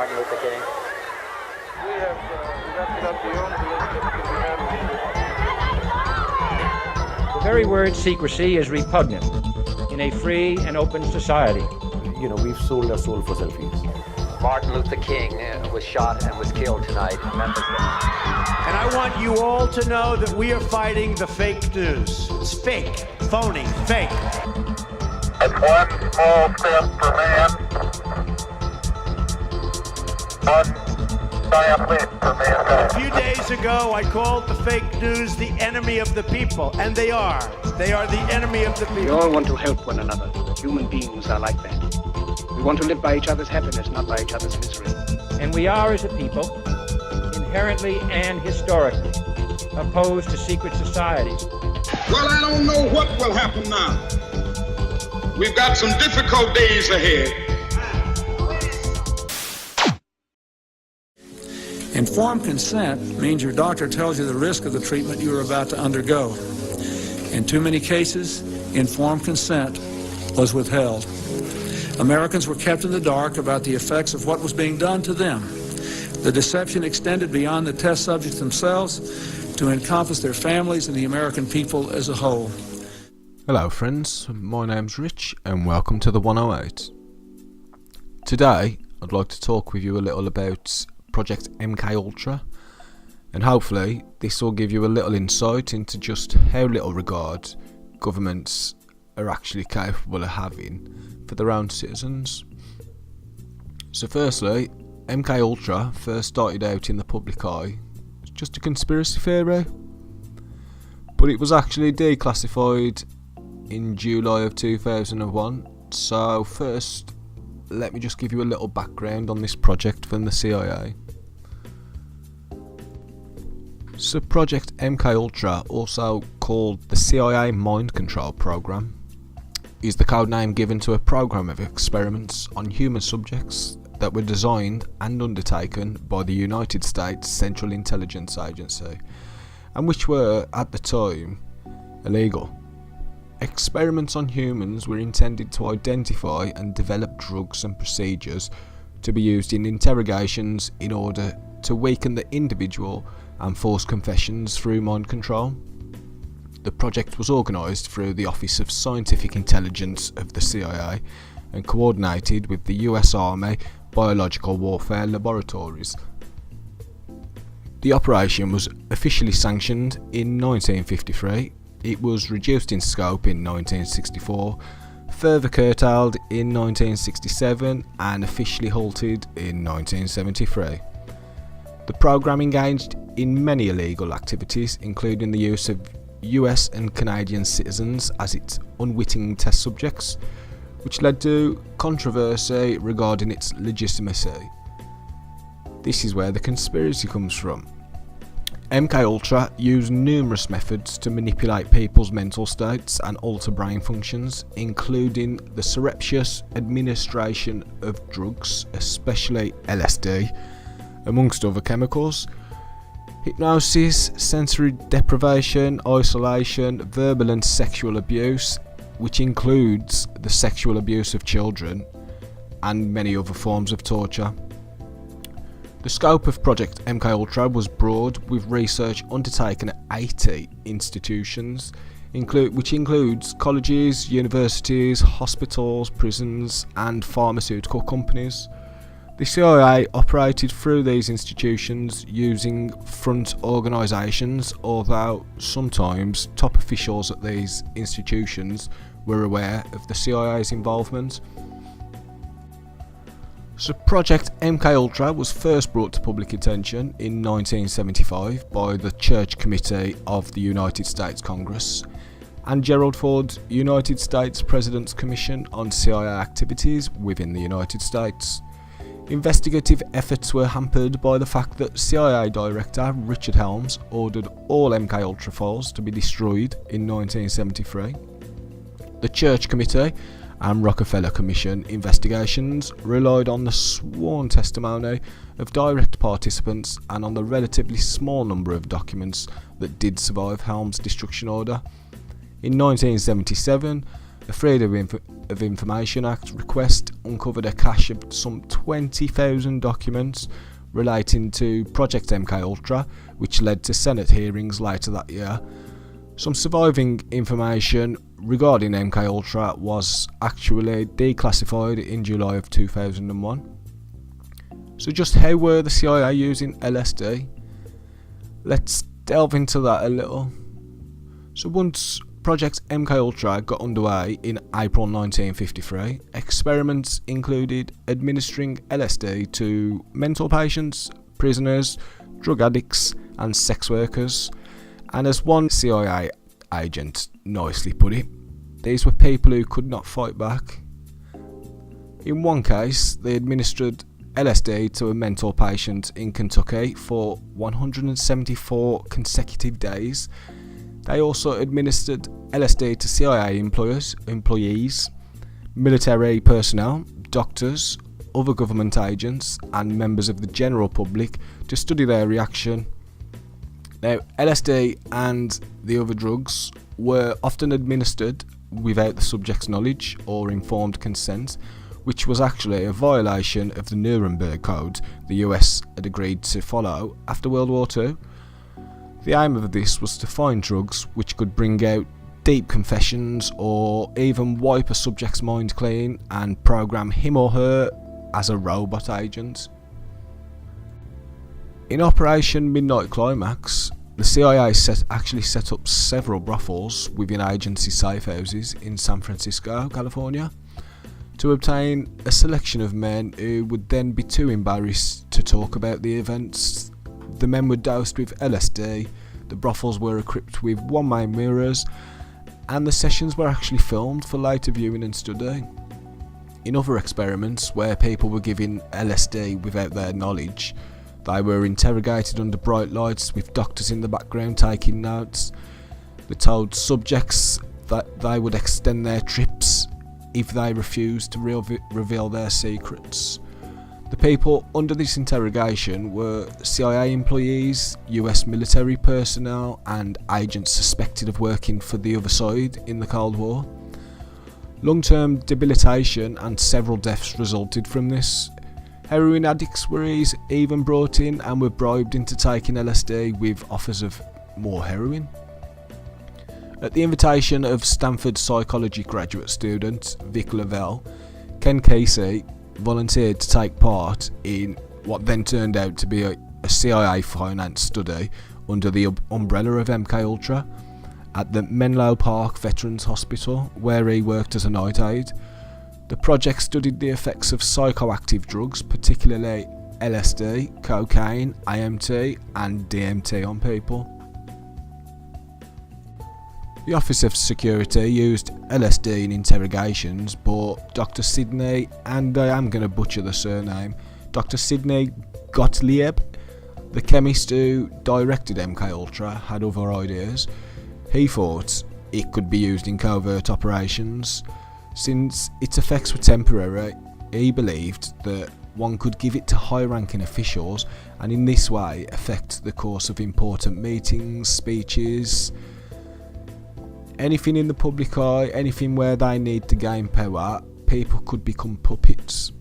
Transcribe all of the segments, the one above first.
Martin Luther King. We have wrapped up beyond the limits that we have. The very word secrecy is repugnant in a free and open society. We've sold our soul for selfies. Martin Luther King was shot and was killed tonight in Memphis. And I want you all to know that we are fighting the fake news. It's fake, phony, fake. It's one small step for man, one giant leap for mankind. A few days ago, I called the fake news the enemy of the people, and they are. They are the enemy of the people. We all want to help one another. Human beings are like that. We want to live by each other's happiness, not by each other's misery. And we are, as a people, inherently and historically opposed to secret societies. Well, I don't know what will happen now. We've got some difficult days ahead. Informed consent means your doctor tells you the risk of the treatment you are about to undergo. In too many cases, informed consent was withheld. Americans were kept in the dark about the effects of what was being done to them. The deception extended beyond the test subjects themselves to encompass their families and the American people as a whole. Hello friends, my name's Rich and welcome to the 108. Today I'd like to talk with you a little about Project MK Ultra, and hopefully this will give you a little insight into just how little regard governments are actually capable of having for their own citizens. So firstly, MK Ultra first started out in the public eye as just a conspiracy theory, but it was actually declassified in July of 2001. So first, let me just give you a little background on this project from the CIA. So Project MK Ultra, also called the CIA Mind Control Program, is the code name given to a program of experiments on human subjects that were designed and undertaken by the United States Central Intelligence Agency, and which were, at the time, illegal. Experiments on humans were intended to identify and develop drugs and procedures to be used in interrogations in order to weaken the individual and force confessions through mind control. The project was organised through the Office of Scientific Intelligence of the CIA and coordinated with the US Army Biological Warfare Laboratories. The operation was officially sanctioned in 1953. It was reduced in scope in 1964, further curtailed in 1967 and officially halted in 1973. The programme engaged in many illegal activities, including the use of US and Canadian citizens as its unwitting test subjects, which led to controversy regarding its legitimacy. This is where the conspiracy comes from. MK Ultra used numerous methods to manipulate people's mental states and alter brain functions, including the surreptitious administration of drugs, especially LSD, amongst other chemicals, hypnosis, sensory deprivation, isolation, verbal and sexual abuse, which includes the sexual abuse of children, and many other forms of torture. The scope of Project MK Ultra was broad, with research undertaken at 80 institutions, which includes colleges, universities, hospitals, prisons, and pharmaceutical companies. The CIA operated through these institutions using front organisations, although sometimes top officials at these institutions were aware of the CIA's involvement. So Project MK Ultra was first brought to public attention in 1975 by the Church Committee of the United States Congress and Gerald Ford's United States President's Commission on CIA Activities within the United States. Investigative efforts were hampered by the fact that CIA Director Richard Helms ordered all MK Ultra files to be destroyed in 1973. The Church Committee and Rockefeller Commission investigations relied on the sworn testimony of direct participants and on the relatively small number of documents that did survive Helms' destruction order. In 1977, The Freedom of Information Act request uncovered a cache of some 20,000 documents relating to Project MKUltra, which led to Senate hearings later that year. Some surviving information regarding MKUltra was actually declassified in July of 2001. So just how were the CIA using LSD? Let's delve into that a little. So once Project MKUltra got underway in April 1953, experiments included administering LSD to mental patients, prisoners, drug addicts and sex workers. And as one CIA agent nicely put it, these were people who could not fight back. In one case, they administered LSD to a mental patient in Kentucky for 174 consecutive days. They also administered LSD to CIA employees, military personnel, doctors, other government agents and members of the general public to study their reaction. Now, LSD and the other drugs were often administered without the subject's knowledge or informed consent, which was actually a violation of the Nuremberg Code the US had agreed to follow after World War II. The aim of this was to find drugs which could bring out deep confessions or even wipe a subject's mind clean and program him or her as a robot agent. In Operation Midnight Climax, the CIA actually set up several brothels within agency safe houses in San Francisco, California, to obtain a selection of men who would then be too embarrassed to talk about the events. The men were dosed with LSD, the brothels were equipped with one-way mirrors, and the sessions were actually filmed for later viewing and study. In other experiments where people were given LSD without their knowledge, they were interrogated under bright lights with doctors in the background taking notes. They told subjects that they would extend their trips if they refused to reveal their secrets. The people under this interrogation were CIA employees, US military personnel and agents suspected of working for the other side in the Cold War. Long-term debilitation and several deaths resulted from this. Heroin addicts were even brought in and were bribed into taking LSD with offers of more heroin. At the invitation of Stanford psychology graduate student Vic Lavelle, Ken Casey volunteered to take part in what then turned out to be a CIA financed study under the umbrella of MKUltra at the Menlo Park Veterans Hospital, where he worked as a night aide. The project studied the effects of psychoactive drugs, particularly LSD, cocaine, AMT and DMT on people. The Office of Security used LSD in interrogations, but Dr. Sidney, and I am going to butcher the surname, Dr. Sidney Gottlieb, the chemist who directed MKUltra, had other ideas. He thought it could be used in covert operations. Since its effects were temporary, he believed that one could give it to high-ranking officials and in this way affect the course of important meetings, speeches, anything in the public eye, anything where they need to gain power. People could become puppets.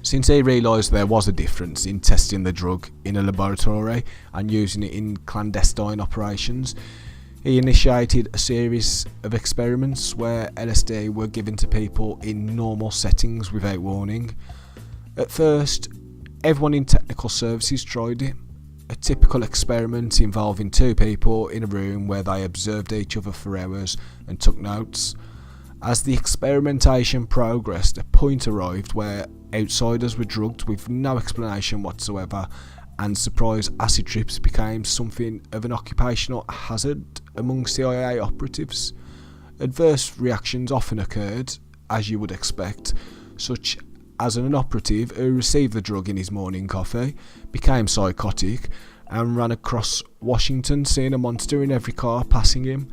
Since he realised there was a difference in testing the drug in a laboratory and using it in clandestine operations, he initiated a series of experiments where LSD were given to people in normal settings without warning. At first, everyone in technical services tried it, a typical experiment involving two people in a room where they observed each other for hours and took notes. As the experimentation progressed, a point arrived where outsiders were drugged with no explanation whatsoever, and surprise acid trips became something of an occupational hazard among CIA operatives. Adverse reactions often occurred, as you would expect, such as an operative who received the drug in his morning coffee, became psychotic, and ran across Washington seeing a monster in every car passing him.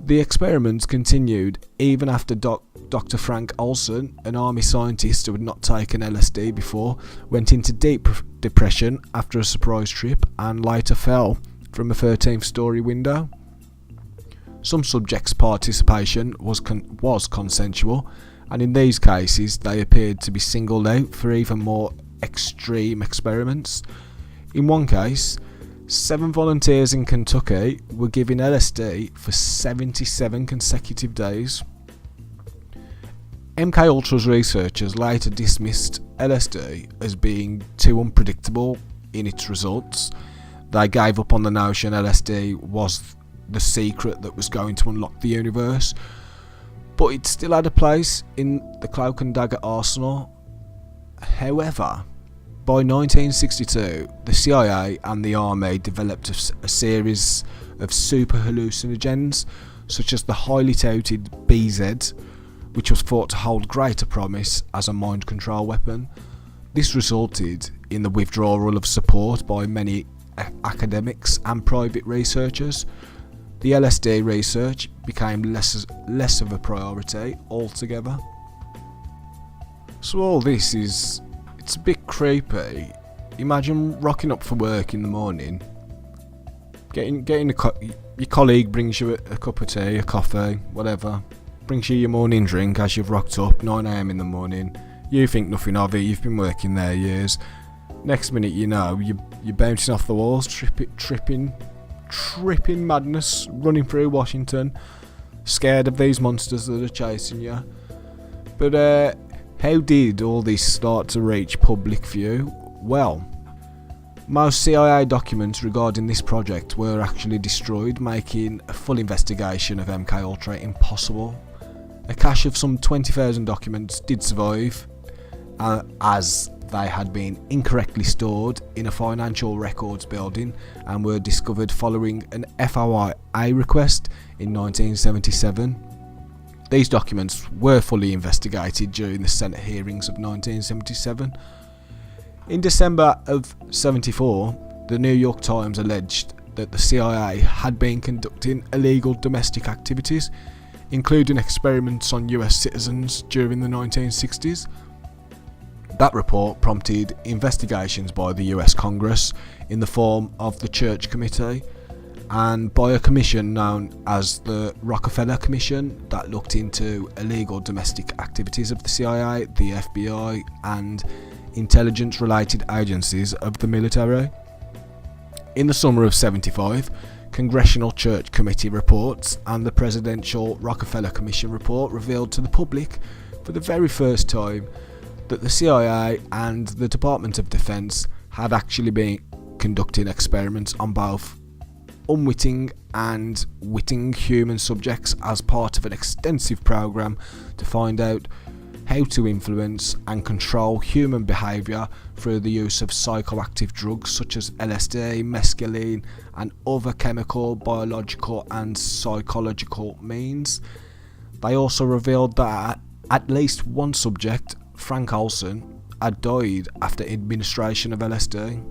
The experiments continued even after Dr. Frank Olson, an army scientist who had not taken LSD before, went into deep depression after a surprise trip and later fell from a 13th story window. Some subjects' participation was consensual, and in these cases they appeared to be singled out for even more extreme experiments. In one case, 7 volunteers in Kentucky were given LSD for 77 consecutive days. MKUltra's researchers later dismissed LSD as being too unpredictable in its results. They gave up on the notion LSD was the secret that was going to unlock the universe, but it still had a place in the cloak and dagger arsenal. However, by 1962, the CIA and the Army developed a series of super hallucinogens, such as the highly touted BZ, which was thought to hold greater promise as a mind control weapon. This resulted in the withdrawal of support by many academics and private researchers. The LSD research became less of a priority altogether. So all this it's a bit creepy. Imagine rocking up for work in the morning, your colleague brings you a cup of tea, a coffee, whatever, brings you your morning drink as you've rocked up, 9 AM in the morning. You think nothing of it, you've been working there years. Next minute you know, you're bouncing off the walls, tripping madness, running through Washington, scared of these monsters that are chasing you. But how did all this start to reach public view? Well, most CIA documents regarding this project were actually destroyed, making a full investigation of MKUltra impossible. A cache of some 20,000 documents did survive, as they had been incorrectly stored in a financial records building and were discovered following an FOIA request in 1977. These documents were fully investigated during the Senate hearings of 1977. In December of 74, the New York Times alleged that the CIA had been conducting illegal domestic activities, including experiments on US citizens during the 1960s. That report prompted investigations by the US Congress in the form of the Church Committee and by a commission known as the Rockefeller Commission that looked into illegal domestic activities of the CIA, the FBI and intelligence-related agencies of the military. In the summer of 75, Congressional Church Committee reports and the Presidential Rockefeller Commission report revealed to the public for the very first time that the CIA and the Department of Defense had actually been conducting experiments on both unwitting and witting human subjects as part of an extensive program to find out how to influence and control human behaviour through the use of psychoactive drugs such as LSD, mescaline and other chemical, biological and psychological means. They also revealed that at least one subject, Frank Olson, had died after administration of LSD.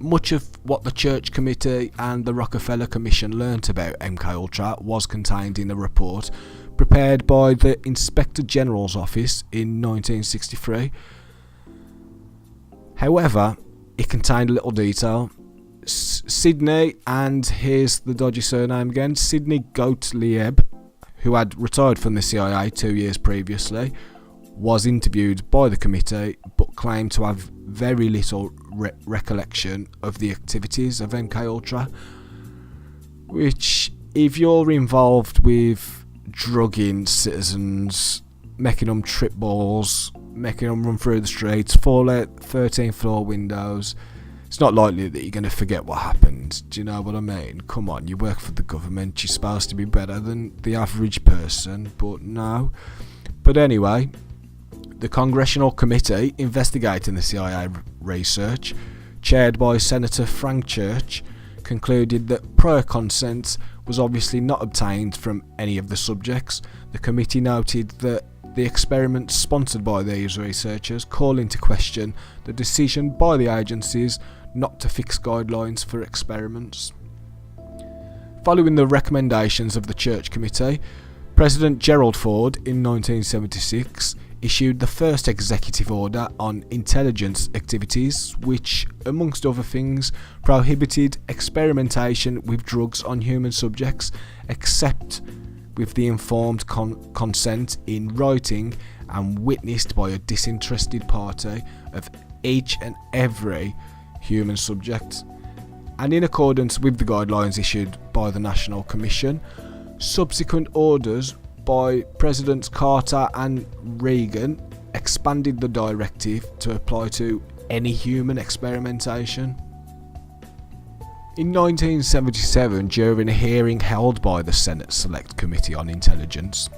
Much of what the Church Committee and the Rockefeller Commission learnt about MKUltra was contained in a report prepared by the Inspector General's Office in 1963. However, it contained little detail. Sidney, and here's the dodgy surname again, Sidney Gottlieb, who had retired from the CIA 2 years previously, was interviewed by the committee but claimed to have very little recollection of the activities of MKUltra, which, if you're involved with drugging citizens, making them trip balls, making them run through the streets, fall out 13th floor windows, it's not likely that you're going to forget what happened. Do you know what I mean? Come on, you work for the government, you're supposed to be better than the average person, but no. But anyway, the Congressional Committee investigating the CIA research, chaired by Senator Frank Church, concluded that prior consent was obviously not obtained from any of the subjects. The committee noted that the experiments sponsored by these researchers call into question the decision by the agencies not to fix guidelines for experiments. Following the recommendations of the Church Committee, President Gerald Ford in 1976 issued the first executive order on intelligence activities, which, amongst other things, prohibited experimentation with drugs on human subjects except with the informed consent in writing and witnessed by a disinterested party of each and every human subject. And in accordance with the guidelines issued by the National Commission, subsequent orders by Presidents Carter and Reagan expanded the directive to apply to any human experimentation. In 1977, during a hearing held by the Senate Select Committee on Intelligence,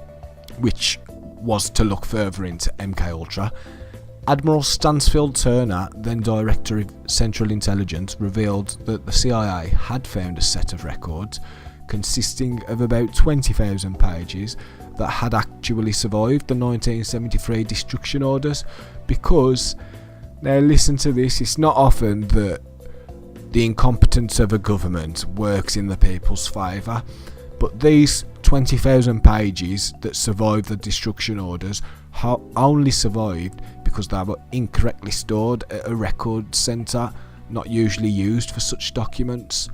which was to look further into MKUltra, Admiral Stansfield Turner, then Director of Central Intelligence, revealed that the CIA had found a set of records consisting of about 20,000 pages that had actually survived the 1973 destruction orders, because, now listen to this, it's not often that the incompetence of a government works in the people's favour, but these 20,000 pages that survived the destruction orders only survived because they were incorrectly stored at a record centre not usually used for such documents.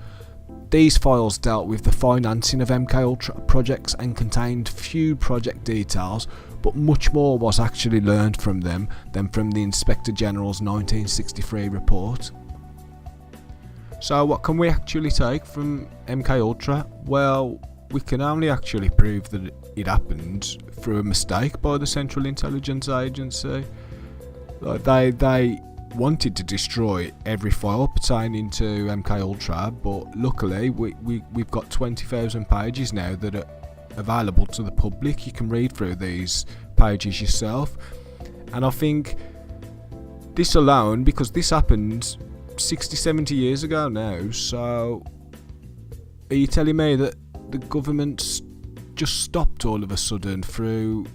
These files dealt with the financing of MKUltra projects and contained few project details, but much more was actually learned from them than from the Inspector General's 1963 report. So what can we actually take from MKUltra? Well, we can only actually prove that it happened through a mistake by the Central Intelligence Agency. They wanted to destroy every file pertaining to MKUltra, but luckily we've got 20,000 pages now that are available to the public. You can read through these pages yourself, and I think this alone, because this happened 60-70 years ago now, so are you telling me that the government's just stopped all of a sudden through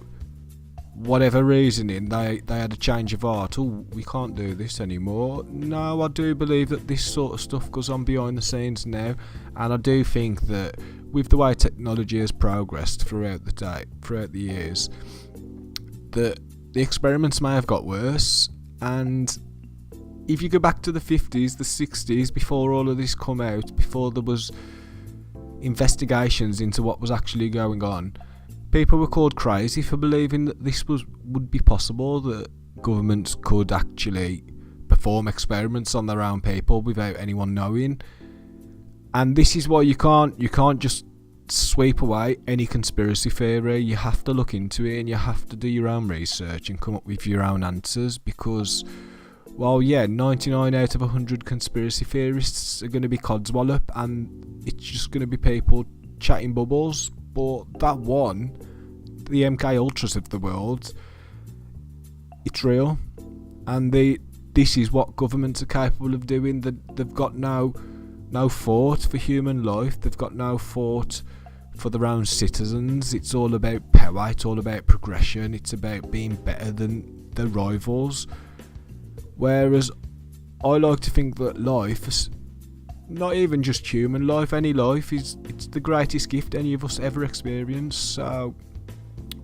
whatever reasoning? They had a change of heart. Oh, we can't do this anymore. No, I do believe that this sort of stuff goes on behind the scenes now, and I do think that with the way technology has progressed throughout the years, that the experiments may have got worse. And if you go back to the 50s, the 60s, before all of this come out, before there was investigations into what was actually going on, people were called crazy for believing that this would be possible, that governments could actually perform experiments on their own people without anyone knowing. And this is why you can't just sweep away any conspiracy theory. You have to look into it, and you have to do your own research and come up with your own answers, because, well, yeah, 99 out of 100 conspiracy theorists are going to be codswallop, and it's just going to be people chatting bubbles. But that one, the MKUltras of the world, it's real, and this is what governments are capable of doing. They've got no thought for human life. They've got no thought for their own citizens. It's all about power. It's all about progression. It's about being better than their rivals. Whereas I like to think that life is not even just human life, any life it's the greatest gift any of us ever experience. So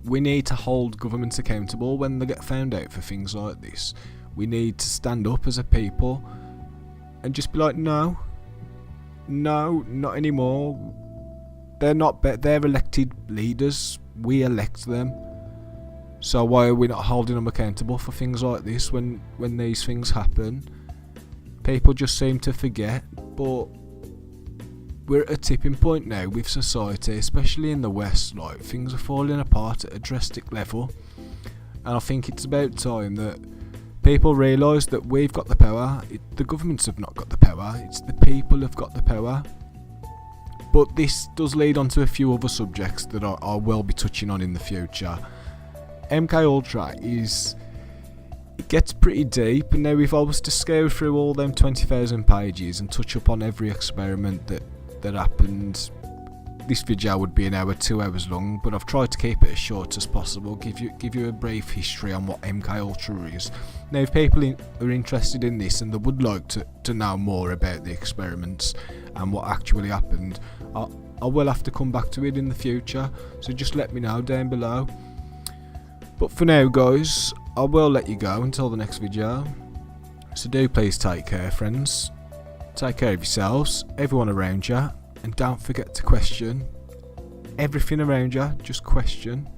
we need to hold governments accountable when they get found out for things like this. We need to stand up as a people and just be like, no, not anymore. They're not they're elected leaders. We elect them. So why are we not holding them accountable for things like this when these things happen? People just seem to forget, but we're at a tipping point now with society, especially in the West. Like, things are falling apart at a drastic level, and I think it's about time that people realise that we've got the power. The governments have not got the power, it's the people who've got the power. But this does lead on to a few other subjects that I will be touching on in the future. MKUltra it gets pretty deep, and now if I was to scale through all them 20,000 pages and touch up on every experiment that happened, this video would be an hour, 2 hours long, but I've tried to keep it as short as possible, give you a brief history on what MKUltra is. Now, if people are interested in this and they would like to know more about the experiments and what actually happened, I will have to come back to it in the future, so just let me know down below. But for now, guys, I will let you go until the next video. So do please take care, friends. Take care of yourselves, everyone around you, and don't forget to question everything around you. Just question.